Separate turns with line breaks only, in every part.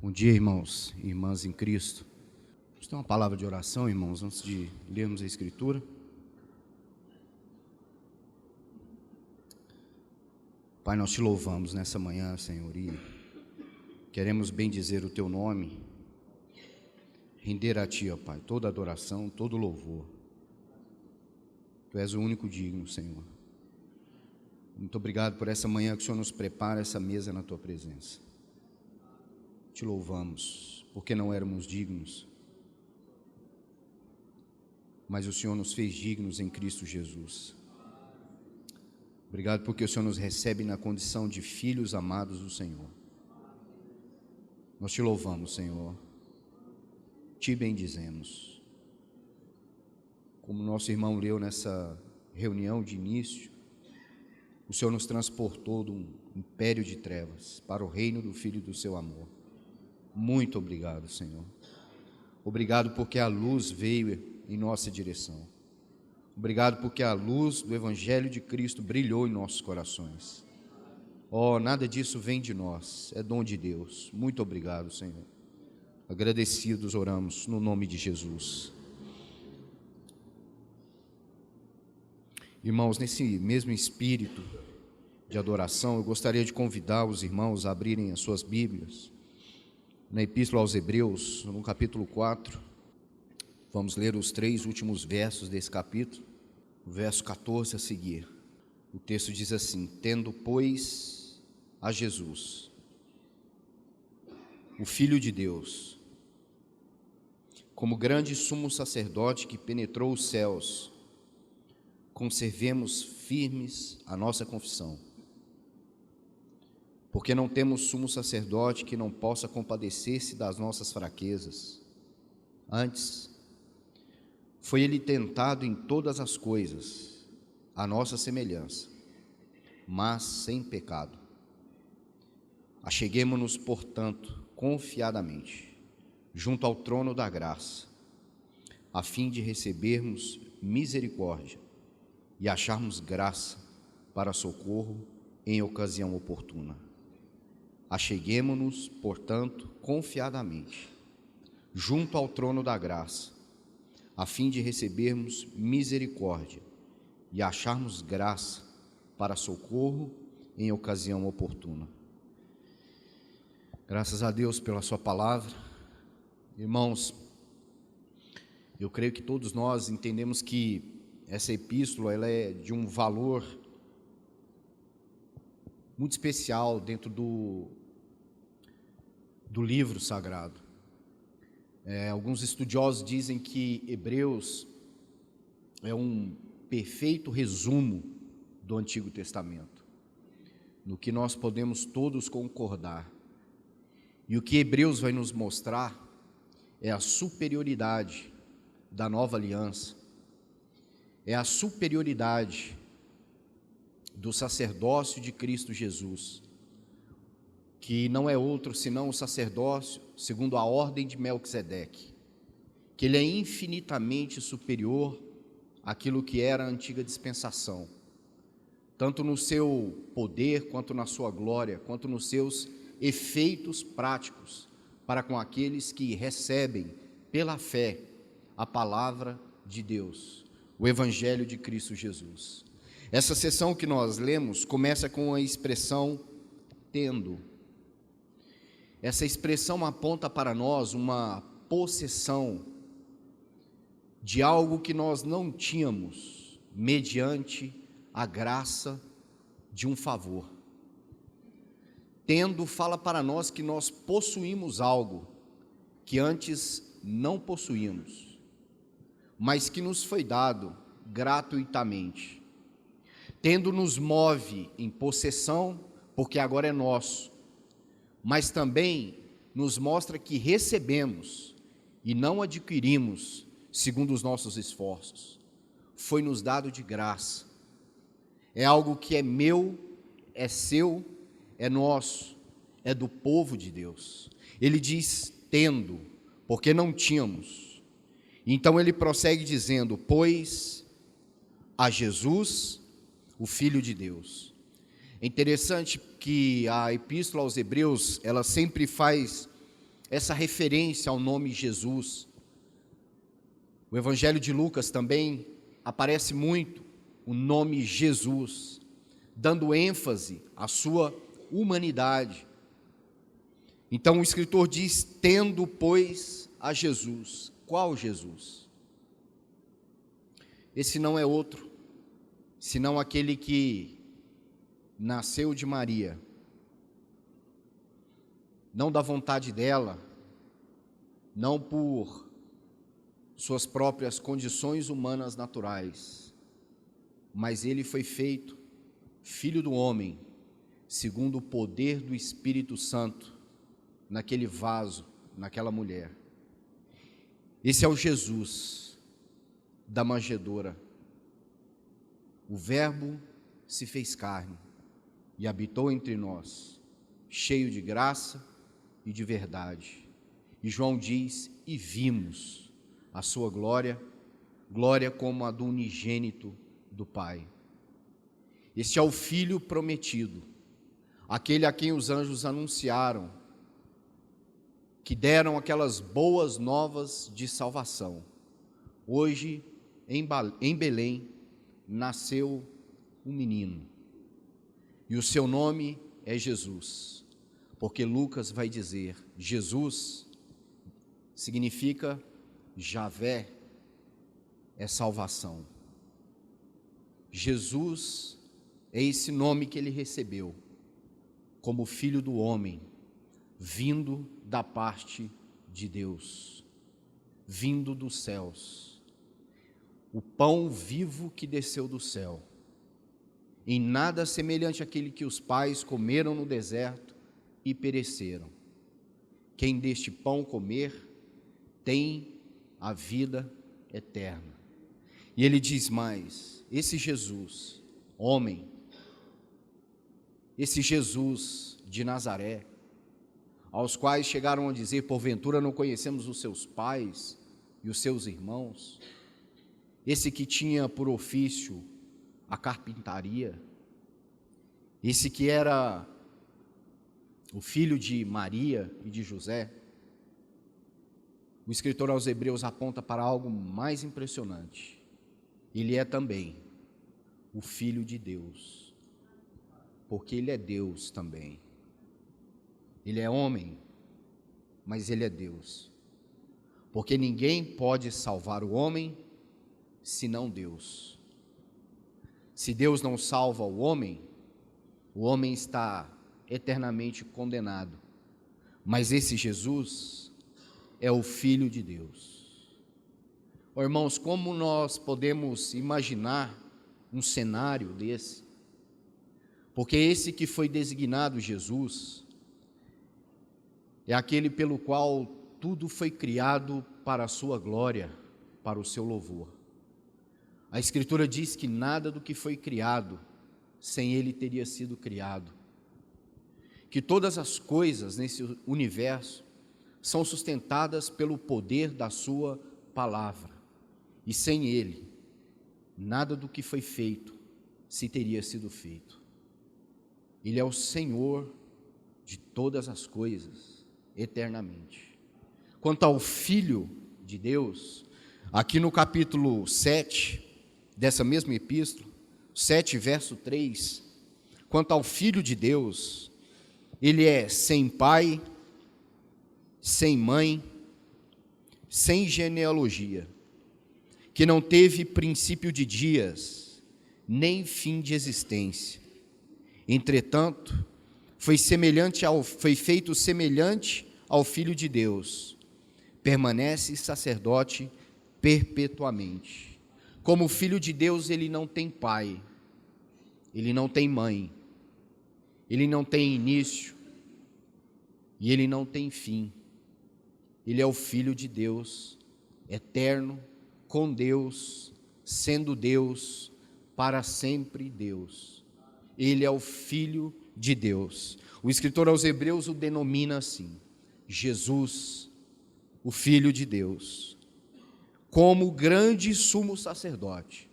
Bom dia, irmãos e irmãs em Cristo. Vamos ter uma palavra de oração, irmãos, antes de lermos a Escritura. Pai, nós te louvamos nessa manhã, Senhor, e queremos bendizer o Teu nome, render a Ti, ó Pai, toda adoração, todo louvor. Tu és o único digno, Senhor. Muito obrigado por essa manhã que o Senhor nos prepara essa mesa na Tua presença. Te louvamos, porque não éramos dignos, mas o Senhor nos fez dignos em Cristo Jesus. Obrigado porque o Senhor nos recebe na condição de filhos amados do Senhor. Nós te louvamos, Senhor, te bendizemos. Como nosso irmão leu nessa reunião de início, o Senhor nos transportou de um império de trevas para o reino do Filho do seu amor. Muito obrigado, Senhor. Obrigado porque a luz veio em nossa direção. Obrigado porque a luz do Evangelho de Cristo brilhou em nossos corações. Oh, nada disso vem de nós, é dom de Deus. Muito obrigado, Senhor. Agradecidos oramos no nome de Jesus. Irmãos, nesse mesmo espírito de adoração, eu gostaria de convidar os irmãos a abrirem as suas Bíblias na Epístola aos Hebreus, no capítulo 4, vamos ler os 3 últimos versos desse capítulo, o verso 14 a seguir. O texto diz assim: tendo, pois, a Jesus, o Filho de Deus, como grande sumo sacerdote que penetrou os céus, conservemos firmes a nossa confissão. Porque não temos sumo sacerdote que não possa compadecer-se das nossas fraquezas. Antes, foi ele tentado em todas as coisas, à nossa semelhança, mas sem pecado. Acheguemo-nos, portanto, confiadamente, junto ao trono da graça, a fim de recebermos misericórdia e acharmos graça para socorro em ocasião oportuna. Acheguemo-nos, portanto, confiadamente, junto ao trono da graça, a fim de recebermos misericórdia e acharmos graça para socorro em ocasião oportuna. Graças a Deus pela sua palavra. Irmãos, eu creio que todos nós entendemos que essa epístola ela é de um valor muito especial dentro do livro sagrado. Alguns estudiosos dizem que Hebreus é um perfeito resumo do Antigo Testamento, no que nós podemos todos concordar. E o que Hebreus vai nos mostrar é a superioridade da nova aliança, é a superioridade do sacerdócio de Cristo Jesus, que não é outro senão o sacerdócio segundo a ordem de Melquisedeque, que ele é infinitamente superior àquilo que era a antiga dispensação, tanto no seu poder, quanto na sua glória, quanto nos seus efeitos práticos, para com aqueles que recebem pela fé a palavra de Deus, o Evangelho de Cristo Jesus. Essa sessão que nós lemos começa com a expressão tendo. Essa expressão aponta para nós uma possessão de algo que nós não tínhamos, mediante a graça de um favor. Tendo fala para nós que nós possuímos algo que antes não possuímos, mas que nos foi dado gratuitamente. Tendo nos move em possessão, porque agora é nosso, mas também nos mostra que recebemos e não adquirimos segundo os nossos esforços. Foi nos dado de graça. É algo que é meu, é seu, é nosso, é do povo de Deus. Ele diz tendo, porque não tínhamos. Então ele prossegue dizendo: pois a Jesus, o Filho de Deus. É interessante que a Epístola aos Hebreus, ela sempre faz essa referência ao nome Jesus. O Evangelho de Lucas também aparece muito o nome Jesus, dando ênfase à sua humanidade. Então o escritor diz: tendo, pois, a Jesus. Qual Jesus? Esse não é outro, senão aquele que nasceu de Maria, não da vontade dela, não por suas próprias condições humanas naturais, mas ele foi feito filho do homem, segundo o poder do Espírito Santo, naquele vaso, naquela mulher. Esse é o Jesus da manjedoura. O Verbo se fez carne e habitou entre nós, cheio de graça e de verdade. E João diz: e vimos a sua glória, glória como a do unigênito do Pai. Este é o Filho prometido, aquele a quem os anjos anunciaram, que deram aquelas boas novas de salvação. Hoje, em Belém, nasceu um menino, e o seu nome é Jesus, porque Lucas vai dizer: Jesus significa Javé, é salvação. Jesus é esse nome que ele recebeu, como filho do homem, vindo da parte de Deus, vindo dos céus, o pão vivo que desceu do céu, em nada semelhante àquele que os pais comeram no deserto e pereceram. Quem deste pão comer tem a vida eterna. E ele diz mais: esse Jesus, homem, esse Jesus de Nazaré, aos quais chegaram a dizer: porventura não conhecemos os seus pais e os seus irmãos? Esse que tinha por ofício a carpintaria, esse que era o filho de Maria e de José. O escritor aos Hebreus aponta para algo mais impressionante: ele é também o Filho de Deus, porque ele é Deus também. Ele é homem, mas ele é Deus, porque ninguém pode salvar o homem senão Deus. Se Deus não salva o homem está eternamente condenado. Mas esse Jesus é o Filho de Deus. Oh, irmãos, como nós podemos imaginar um cenário desse? Porque esse que foi designado Jesus é aquele pelo qual tudo foi criado para a sua glória, para o seu louvor. A Escritura diz que nada do que foi criado sem ele teria sido criado. Que todas as coisas nesse universo são sustentadas pelo poder da sua palavra. E sem ele, nada do que foi feito se teria sido feito. Ele é o Senhor de todas as coisas, eternamente. Quanto ao Filho de Deus, aqui no capítulo 7, dessa mesma epístola, 7, verso 3, quanto ao Filho de Deus, ele é sem pai, sem mãe, sem genealogia, que não teve princípio de dias, nem fim de existência. Entretanto, foi feito semelhante ao Filho de Deus, permanece sacerdote perpetuamente. Como Filho de Deus, ele não tem pai, ele não tem mãe, ele não tem início e ele não tem fim. Ele é o Filho de Deus, eterno, com Deus, sendo Deus, para sempre Deus. Ele é o Filho de Deus. O escritor aos Hebreus o denomina assim: Jesus, o Filho de Deus, como grande sumo sacerdote.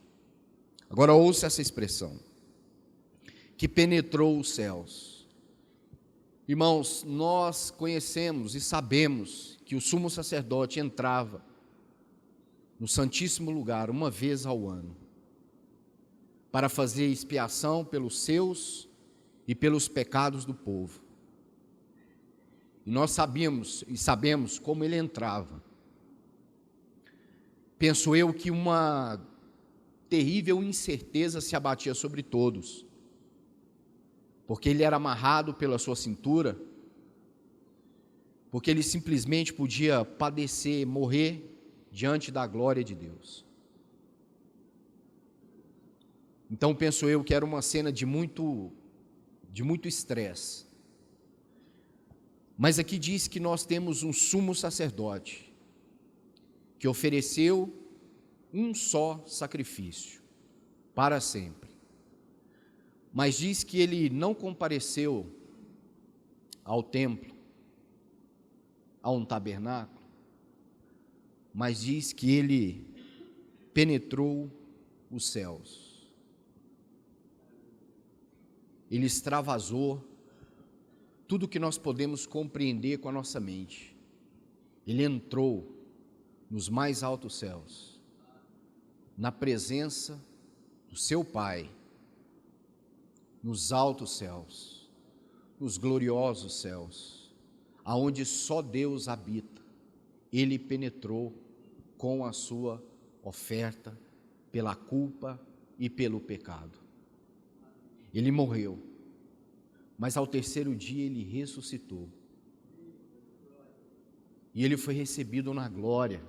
Agora ouça essa expressão: que penetrou os céus. Irmãos, nós conhecemos e sabemos que o sumo sacerdote entrava no Santíssimo Lugar uma vez ao ano, para fazer expiação pelos seus e pelos pecados do povo. E nós sabemos como ele entrava. Penso eu que uma terrível incerteza se abatia sobre todos, porque ele era amarrado pela sua cintura, porque ele simplesmente podia padecer, morrer diante da glória de Deus. Então penso eu que era uma cena de muito estresse. Mas aqui diz que nós temos um sumo sacerdote que ofereceu um só sacrifício para sempre. Mas diz que ele não compareceu ao templo, a um tabernáculo, mas diz que ele penetrou os céus. Ele extravasou tudo que nós podemos compreender com a nossa mente. Ele entrou nos mais altos céus, na presença do seu Pai, nos altos céus, nos gloriosos céus, aonde só Deus habita. Ele penetrou com a sua oferta pela culpa e pelo pecado. Ele morreu, mas ao terceiro dia ele ressuscitou. E ele foi recebido na glória.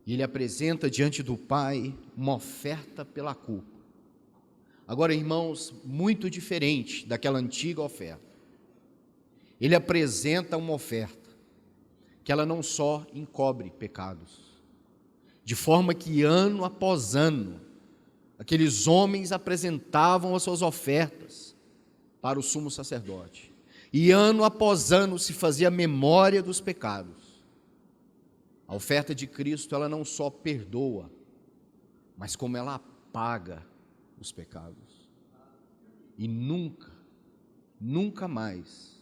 E ele apresenta diante do Pai uma oferta pela culpa. Agora, irmãos, muito diferente daquela antiga oferta. Ele apresenta uma oferta que ela não só encobre pecados, de forma que ano após ano, aqueles homens apresentavam as suas ofertas para o sumo sacerdote, e ano após ano se fazia memória dos pecados. A oferta de Cristo, ela não só perdoa, mas como ela apaga os pecados. E nunca mais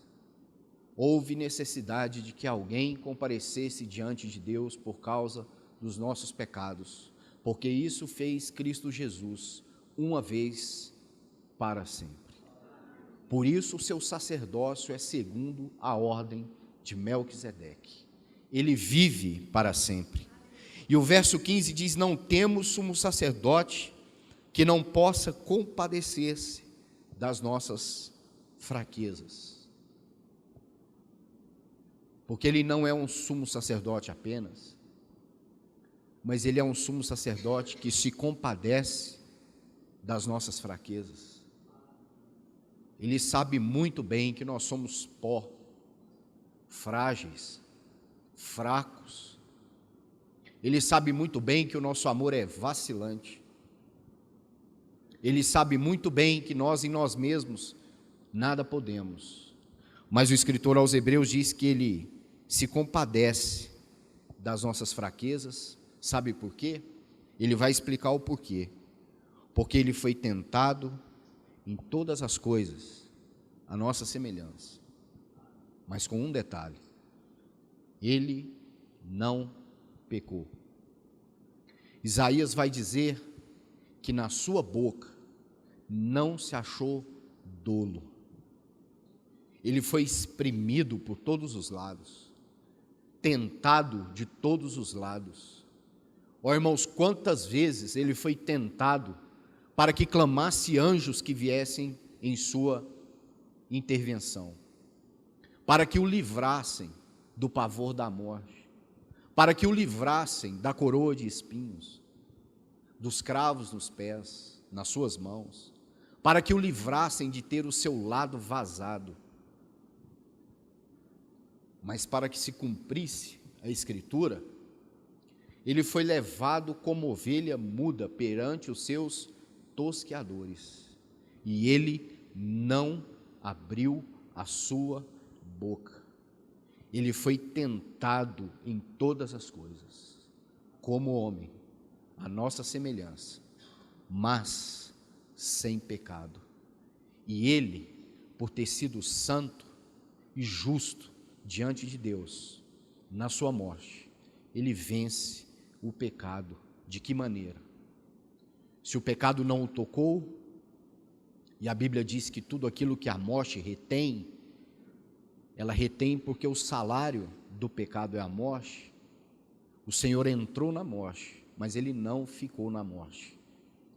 houve necessidade de que alguém comparecesse diante de Deus por causa dos nossos pecados, porque isso fez Cristo Jesus uma vez para sempre. Por isso o seu sacerdócio é segundo a ordem de Melquisedeque. Ele vive para sempre. E o verso 15 diz: não temos sumo sacerdote que não possa compadecer-se das nossas fraquezas. Porque ele não é um sumo sacerdote apenas, mas ele é um sumo sacerdote que se compadece das nossas fraquezas. Ele sabe muito bem que nós somos pó, frágeis, fracos. Ele sabe muito bem que o nosso amor é vacilante. Ele sabe muito bem que nós em nós mesmos nada podemos. Mas o escritor aos Hebreus diz que ele se compadece das nossas fraquezas. Sabe por quê? Ele vai explicar o porquê. Porque ele foi tentado em todas as coisas, a nossa semelhança. Mas com um detalhe: ele não pecou. Isaías vai dizer que na sua boca não se achou dolo. Ele foi espremido por todos os lados, tentado de todos os lados. Ó irmãos, quantas vezes ele foi tentado para que clamasse anjos que viessem em sua intervenção, para que o livrassem do pavor da morte, para que o livrassem da coroa de espinhos, dos cravos nos pés, nas suas mãos, para que o livrassem de ter o seu lado vazado. Mas para que se cumprisse a Escritura, ele foi levado como ovelha muda perante os seus tosqueadores, e ele não abriu a sua boca. Ele foi tentado em todas as coisas, como homem, a nossa semelhança, mas sem pecado. E ele, por ter sido santo e justo diante de Deus, na sua morte, ele vence o pecado. De que maneira? Se o pecado não o tocou, e a Bíblia diz que tudo aquilo que a morte retém, ela retém porque o salário do pecado é a morte. O Senhor entrou na morte, mas ele não ficou na morte.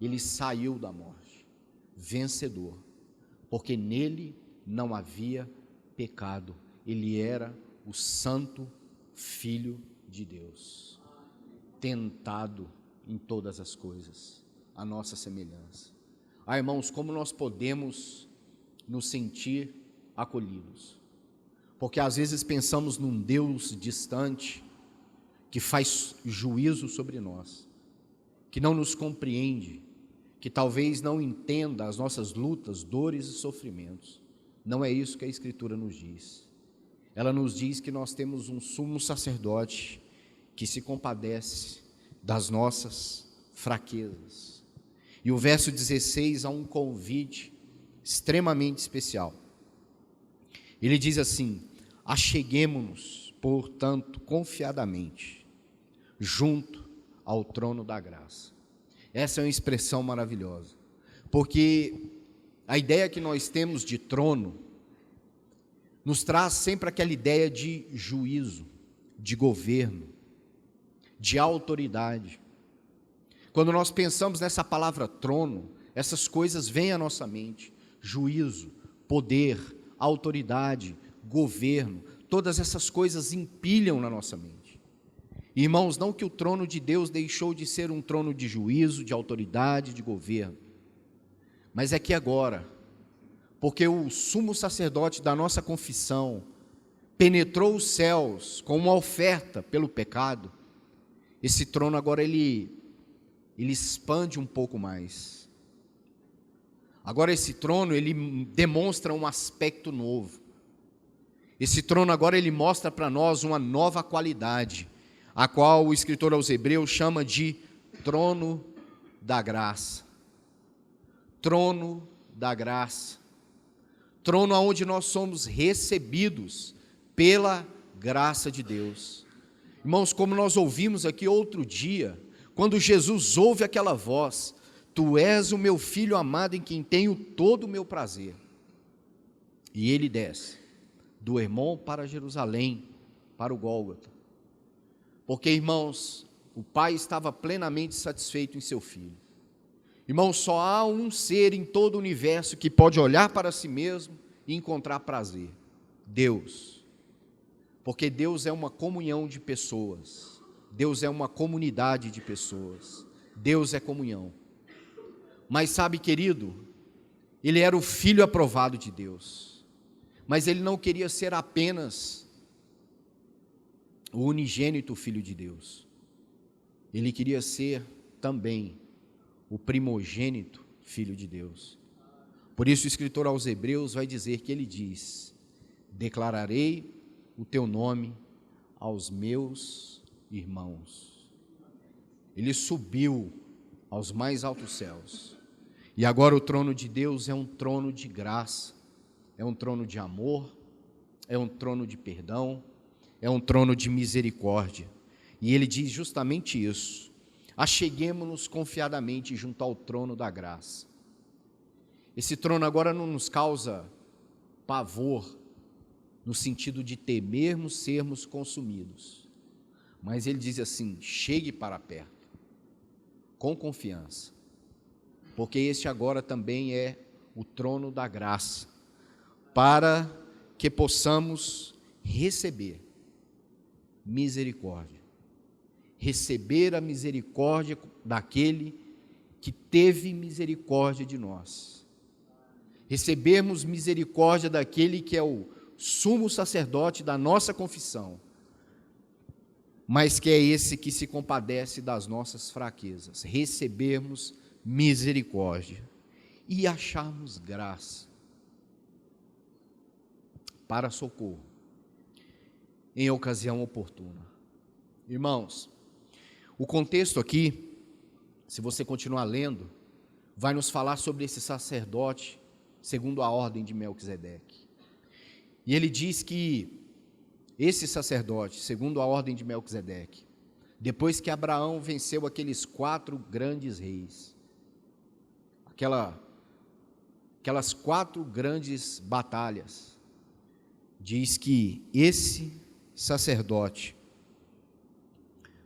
Ele saiu da morte, vencedor, porque nele não havia pecado. Ele era o santo Filho de Deus, tentado em todas as coisas, a nossa semelhança. Irmãos, como nós podemos nos sentir acolhidos? Porque às vezes pensamos num Deus distante, que faz juízo sobre nós, que não nos compreende, que talvez não entenda as nossas lutas, dores e sofrimentos. Não é isso que a Escritura nos diz. Ela nos diz que nós temos um sumo sacerdote que se compadece das nossas fraquezas. E o verso 16 há um convite extremamente especial. Ele diz assim: acheguemo-nos, portanto, confiadamente, junto ao trono da graça. Essa é uma expressão maravilhosa, porque a ideia que nós temos de trono nos traz sempre aquela ideia de juízo, de governo, de autoridade. Quando nós pensamos nessa palavra trono, essas coisas vêm à nossa mente: juízo, poder, autoridade, governo, todas essas coisas empilham na nossa mente. Irmãos, não que o trono de Deus deixou de ser um trono de juízo, de autoridade, de governo, mas é que agora, porque o sumo sacerdote da nossa confissão penetrou os céus com uma oferta pelo pecado, esse trono agora ele expande um pouco mais. Agora esse trono ele demonstra um aspecto novo. Esse trono agora ele mostra para nós uma nova qualidade, a qual o escritor aos Hebreus chama de trono da graça. Trono da graça. Trono onde nós somos recebidos pela graça de Deus. Irmãos, como nós ouvimos aqui outro dia, quando Jesus ouve aquela voz: tu és o meu filho amado em quem tenho todo o meu prazer. E ele desce do Hermon para Jerusalém, para o Gólgota. Porque, irmãos, o Pai estava plenamente satisfeito em seu Filho. Irmãos, só há um ser em todo o universo que pode olhar para si mesmo e encontrar prazer: Deus. Porque Deus é uma comunhão de pessoas, Deus é uma comunidade de pessoas, Deus é comunhão. Mas sabe, querido, ele era o Filho aprovado de Deus, mas ele não queria ser apenas o unigênito Filho de Deus, ele queria ser também o primogênito Filho de Deus. Por isso o escritor aos Hebreus vai dizer que ele diz: declararei o teu nome aos meus irmãos. Ele subiu aos mais altos céus, e agora o trono de Deus é um trono de graça, é um trono de amor, é um trono de perdão, é um trono de misericórdia. E ele diz justamente isso: acheguemo-nos confiadamente junto ao trono da graça. Esse trono agora não nos causa pavor, no sentido de temermos sermos consumidos, mas ele diz assim: chegue para perto, com confiança, porque este agora também é o trono da graça, para que possamos receber misericórdia, receber a misericórdia daquele que teve misericórdia de nós, recebermos misericórdia daquele que é o sumo sacerdote da nossa confissão, mas que é esse que se compadece das nossas fraquezas, recebermos misericórdia e acharmos graça para socorro em ocasião oportuna. Irmãos, o contexto aqui, se você continuar lendo, vai nos falar sobre esse sacerdote segundo a ordem de Melquisedeque. E ele diz que esse sacerdote, segundo a ordem de Melquisedeque, depois que Abraão venceu aqueles 4 grandes reis, aquelas 4 grandes batalhas, diz que esse sacerdote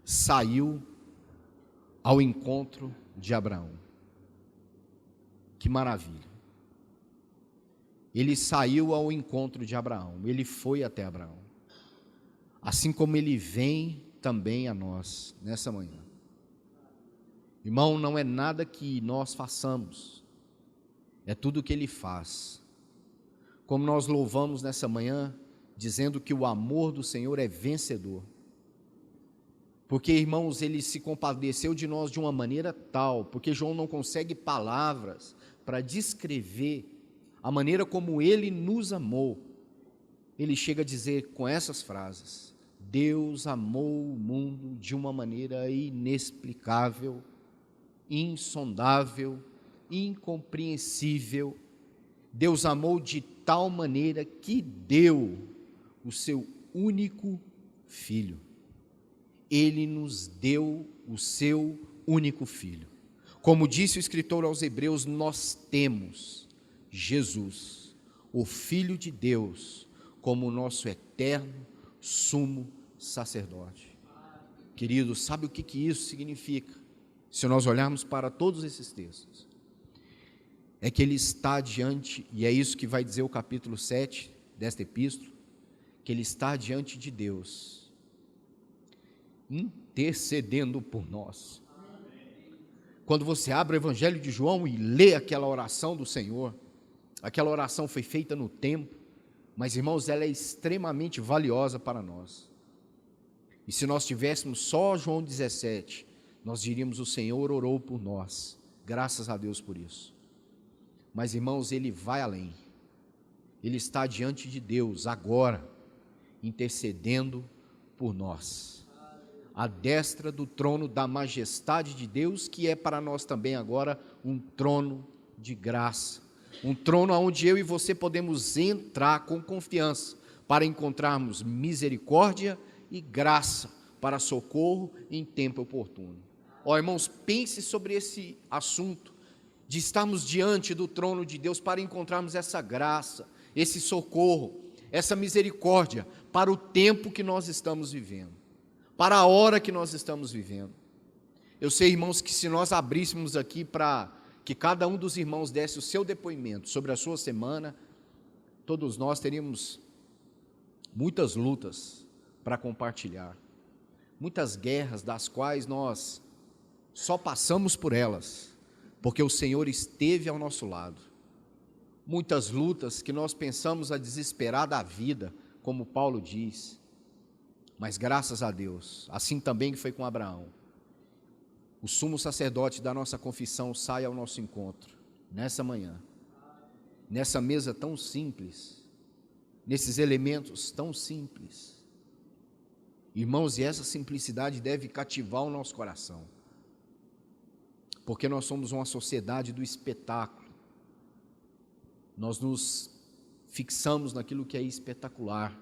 saiu ao encontro de Abraão. Que maravilha! Ele saiu ao encontro de Abraão, ele foi até Abraão, assim como ele vem também a nós nessa manhã. Irmão, não é nada que nós façamos, é tudo que ele faz. Como nós louvamos nessa manhã, dizendo que o amor do Senhor é vencedor. Porque, irmãos, ele se compadeceu de nós de uma maneira tal, porque João não consegue palavras para descrever a maneira como ele nos amou. Ele chega a dizer com essas frases: Deus amou o mundo de uma maneira inexplicável, insondável, incompreensível. Deus amou de tal maneira que deu o seu único filho. Ele nos deu o seu único filho. Como disse o escritor aos Hebreus, nós temos Jesus, o Filho de Deus, como nosso eterno sumo sacerdote. Queridos, sabe o que isso significa? Se nós olharmos para todos esses textos, é que ele está diante, e é isso que vai dizer o capítulo 7 desta epístola, que ele está diante de Deus, intercedendo por nós. Quando você abre o Evangelho de João e lê aquela oração do Senhor, aquela oração foi feita no templo, mas, irmãos, ela é extremamente valiosa para nós. E se nós tivéssemos só João 17, nós diríamos: o Senhor orou por nós, graças a Deus por isso. Mas, irmãos, ele vai além. Ele está diante de Deus agora, intercedendo por nós, à destra do trono da majestade de Deus, que é para nós também agora um trono de graça, um trono onde eu e você podemos entrar com confiança para encontrarmos misericórdia e graça para socorro em tempo oportuno. Ó, irmãos, pense sobre esse assunto de estarmos diante do trono de Deus para encontrarmos essa graça, esse socorro, essa misericórdia para o tempo que nós estamos vivendo, para a hora que nós estamos vivendo. Eu sei, irmãos, que se nós abríssemos aqui para que cada um dos irmãos desse o seu depoimento sobre a sua semana, todos nós teríamos muitas lutas para compartilhar, muitas guerras das quais nós só passamos por elas porque o Senhor esteve ao nosso lado. Muitas lutas que nós pensamos a desesperar da vida, como Paulo diz, mas graças a Deus, assim também que foi com Abraão, o sumo sacerdote da nossa confissão sai ao nosso encontro, nessa manhã, nessa mesa tão simples, nesses elementos tão simples. Irmãos, e essa simplicidade deve cativar o nosso coração, porque nós somos uma sociedade do espetáculo. Nós nos fixamos naquilo que é espetacular,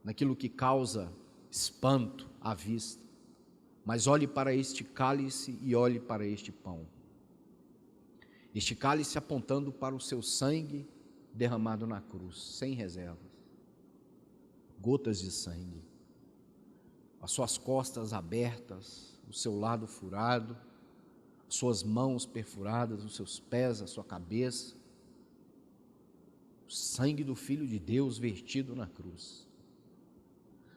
naquilo que causa espanto à vista. Mas olhe para este cálice e olhe para este pão. Este cálice apontando para o seu sangue derramado na cruz, sem reservas. Gotas de sangue. As suas costas abertas, o seu lado furado, suas mãos perfuradas, os seus pés, a sua cabeça, o sangue do Filho de Deus vertido na cruz.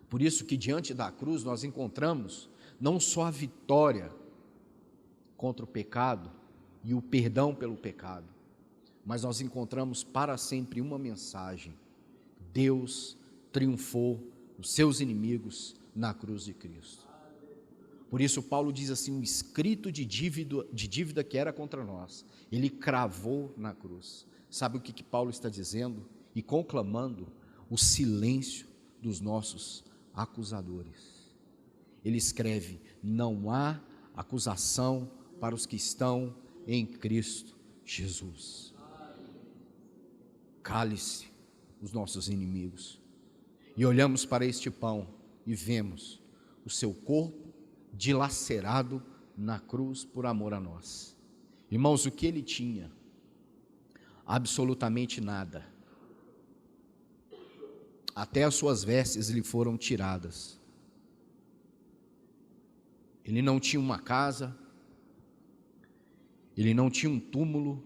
Por isso que diante da cruz nós encontramos não só a vitória contra o pecado e o perdão pelo pecado, mas nós encontramos para sempre uma mensagem: Deus triunfou dos seus inimigos na cruz de Cristo. Por isso Paulo diz assim: um escrito de dívida que era contra nós, ele cravou na cruz. Sabe o que Paulo está dizendo e conclamando? O silêncio dos nossos acusadores. Ele escreve: não há acusação para os que estão em Cristo Jesus. cálice os nossos inimigos. E olhamos para este pão e vemos o seu corpo dilacerado na cruz por amor a nós. Irmãos, o que ele tinha? Absolutamente nada. Até as suas vestes lhe foram tiradas. Ele não tinha uma casa, ele não tinha um túmulo,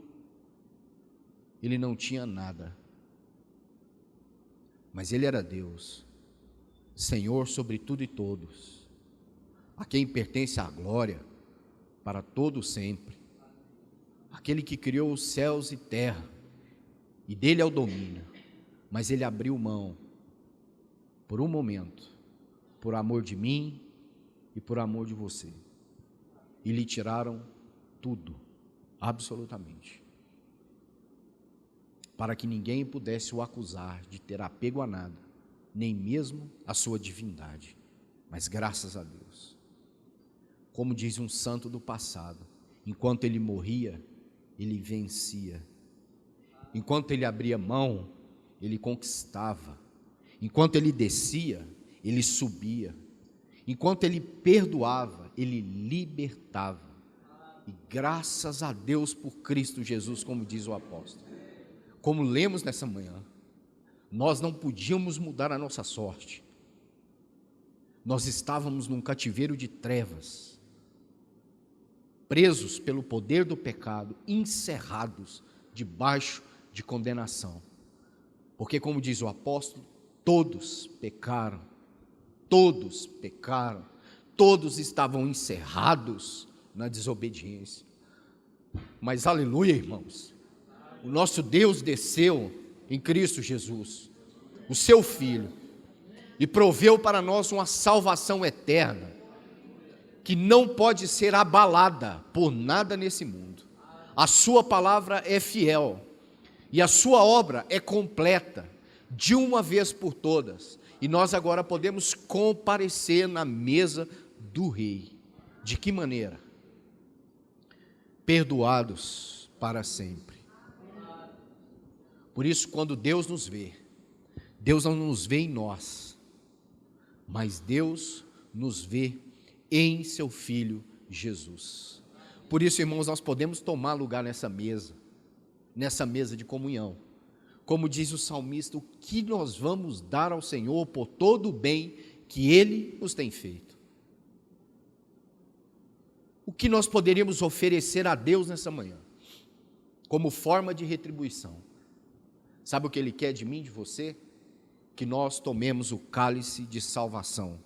ele não tinha nada. Mas ele era Deus, Senhor sobre tudo e todos, a quem pertence a glória para todo sempre, aquele que criou os céus e terra, e dele é o domínio, mas ele abriu mão, por um momento, por amor de mim e por amor de você, e lhe tiraram tudo, absolutamente, para que ninguém pudesse o acusar de ter apego a nada, nem mesmo a sua divindade, mas graças a Deus. Como diz um santo do passado, enquanto ele morria, ele vencia. Enquanto ele abria mão, ele conquistava. Enquanto ele descia, ele subia. Enquanto ele perdoava, ele libertava. E graças a Deus por Cristo Jesus, como diz o apóstolo. Como lemos nessa manhã, nós não podíamos mudar a nossa sorte. Nós estávamos num cativeiro de trevas, presos pelo poder do pecado, encerrados debaixo de condenação. Porque, como diz o apóstolo, todos pecaram, todos estavam encerrados na desobediência. Mas aleluia, irmãos, o nosso Deus desceu em Cristo Jesus, o seu Filho, e proveu para nós uma salvação eterna, que não pode ser abalada por nada nesse mundo. A sua palavra é fiel, e a sua obra é completa, de uma vez por todas, e nós agora podemos comparecer na mesa do Rei. De que maneira? Perdoados para sempre. Por isso, quando Deus nos vê, Deus não nos vê em nós, mas Deus nos vê em seu Filho Jesus. Por isso, irmãos, nós podemos tomar lugar nessa mesa de comunhão. Como diz o salmista, o que nós vamos dar ao Senhor por todo o bem que Ele nos tem feito? O que nós poderíamos oferecer a Deus nessa manhã, como forma de retribuição? Sabe o que Ele quer de mim, de você? Que nós tomemos o cálice de salvação,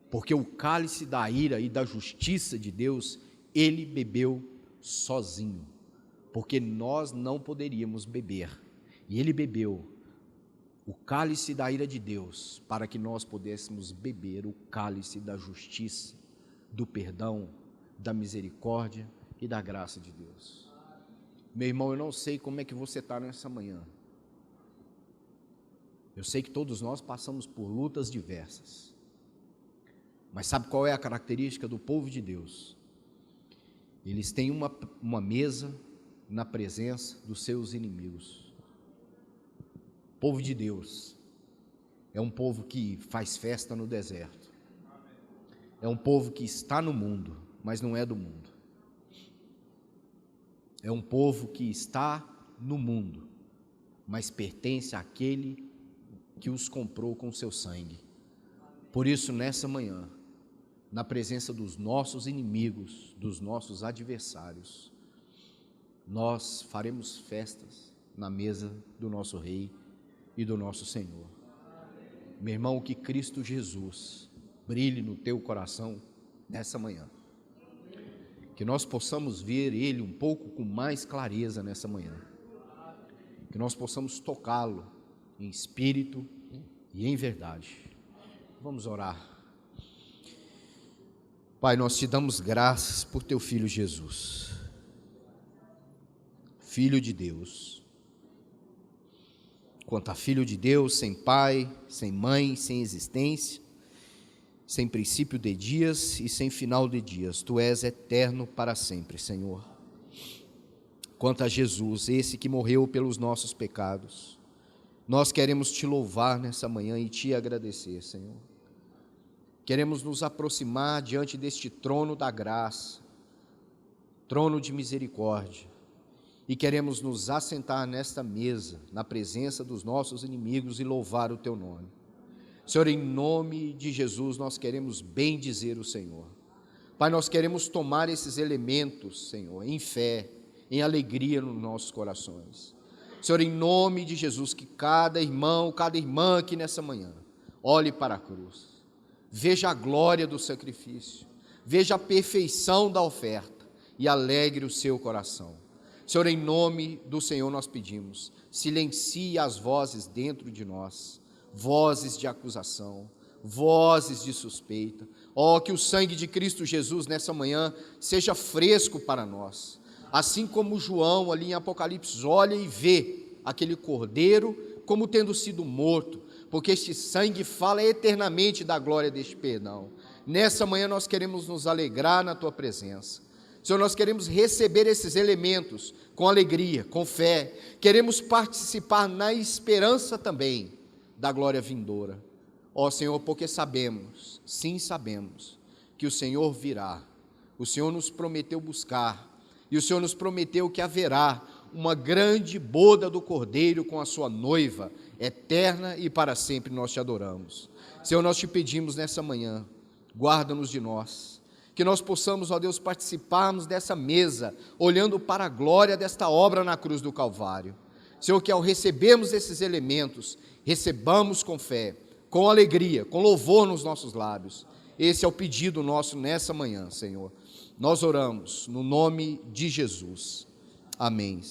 porque o cálice da ira e da justiça de Deus, Ele bebeu sozinho, porque nós não poderíamos beber, e Ele bebeu o cálice da ira de Deus, para que nós pudéssemos beber o cálice da justiça, do perdão, da misericórdia e da graça de Deus. Meu irmão, eu não sei como é que você está nessa manhã. Eu sei que todos nós passamos por lutas diversas, mas sabe qual é a característica do povo de Deus? Eles têm uma mesa na presença dos seus inimigos. O povo de Deus é um povo que faz festa no deserto, é um povo que está no mundo, mas não é do mundo, é um povo que está no mundo, mas pertence àquele que os comprou com seu sangue. Por isso, nessa manhã, na presença dos nossos inimigos, dos nossos adversários, nós faremos festas na mesa do nosso Rei e do nosso Senhor. Meu irmão, que Cristo Jesus brilhe no teu coração nessa manhã, que nós possamos ver Ele um pouco com mais clareza nessa manhã, que nós possamos tocá-lo em espírito e em verdade. Vamos orar. Pai, nós te damos graças por teu Filho Jesus, Filho de Deus. Quanto a Filho de Deus, sem pai, sem mãe, sem existência, sem princípio de dias e sem final de dias, tu és eterno para sempre, Senhor. quanto a Jesus, esse que morreu pelos nossos pecados. Nós queremos te louvar nessa manhã e te agradecer, Senhor. Queremos nos aproximar diante deste trono da graça, trono de misericórdia, e queremos nos assentar nesta mesa, na presença dos nossos inimigos, e louvar o teu nome. Senhor, em nome de Jesus, nós queremos bendizer o Senhor. Pai, nós queremos tomar esses elementos, Senhor, em fé, em alegria nos nossos corações. Senhor, em nome de Jesus, que cada irmão, cada irmã aqui nessa manhã, olhe para a cruz, veja a glória do sacrifício, veja a perfeição da oferta e alegre o seu coração. Senhor, em nome do Senhor nós pedimos, silencie as vozes dentro de nós, vozes de acusação, vozes de suspeita. Ó, que o sangue de Cristo Jesus nessa manhã seja fresco para nós, assim como João ali em Apocalipse olha e vê aquele cordeiro como tendo sido morto, porque este sangue fala eternamente da glória deste perdão. Nessa manhã nós queremos nos alegrar na tua presença. Senhor, nós queremos receber esses elementos com alegria, com fé, queremos participar na esperança também da glória vindoura. Ó Senhor, porque sabemos, sim sabemos, que o Senhor virá, o Senhor nos prometeu buscar, e o Senhor nos prometeu que haverá uma grande boda do Cordeiro com a sua noiva, eterna e para sempre nós te adoramos. Senhor, nós te pedimos nessa manhã, guarda-nos de nós, que nós possamos, ó Deus, participarmos dessa mesa, olhando para a glória desta obra na cruz do Calvário. Senhor, que ao recebermos esses elementos, recebamos com fé, com alegria, com louvor nos nossos lábios. Esse é o pedido nosso nessa manhã, Senhor. Nós oramos no nome de Jesus. Amém.